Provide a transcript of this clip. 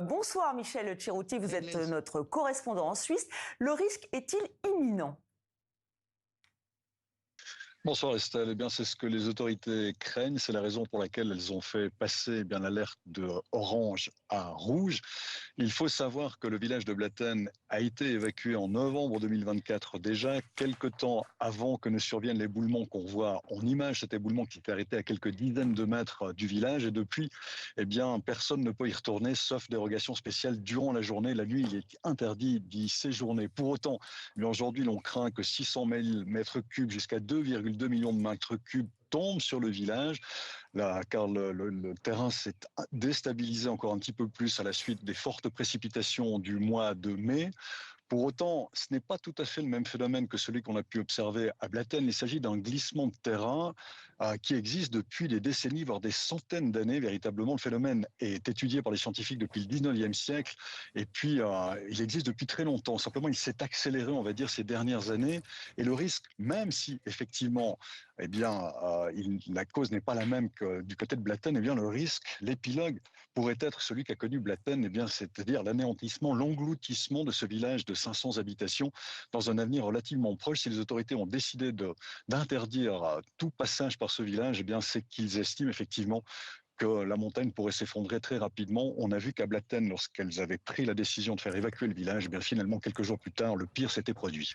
Bonsoir Michel Tchirouti, vous êtes notre correspondant en Suisse. Le risque est-il imminent? Bonsoir Estelle, eh bien c'est ce que les autorités craignent, c'est la raison pour laquelle elles ont fait passer l'alerte de orange à rouge. Il faut savoir que le village de Blatten a été évacué en novembre 2024 déjà, quelque temps avant que ne surviennent l'éboulement qu'on voit en image, cet éboulement qui s'est arrêté à quelques dizaines de mètres du village et depuis, personne ne peut y retourner sauf dérogation spéciale durant la journée. La nuit, il est interdit d'y séjourner. Pour autant, aujourd'hui, l'on craint que 600 000 mètres cubes jusqu'à 2,2 millions de mètres cubes tombent sur le village, là, car le terrain s'est déstabilisé encore un petit peu plus à la suite des fortes précipitations du mois de mai. Pour autant, ce n'est pas tout à fait le même phénomène que celui qu'on a pu observer à Blatten. Il s'agit d'un glissement de terrain qui existe depuis des décennies, voire des centaines d'années. Véritablement, le phénomène est étudié par les scientifiques depuis le 19e siècle et puis il existe depuis très longtemps. Simplement, il s'est accéléré, on va dire, ces dernières années. Et le risque, même si effectivement, la cause n'est pas la même que du côté de Blatten, le risque, l'épilogue pourrait être celui qu'a connu Blatten, c'est-à-dire l'anéantissement, l'engloutissement de ce village de 500 habitations dans un avenir relativement proche. Si les autorités ont décidé d'interdire tout passage par ce village, c'est qu'ils estiment effectivement que la montagne pourrait s'effondrer très rapidement. On a vu qu'à Blatten, lorsqu'elles avaient pris la décision de faire évacuer le village, finalement, quelques jours plus tard, le pire s'était produit.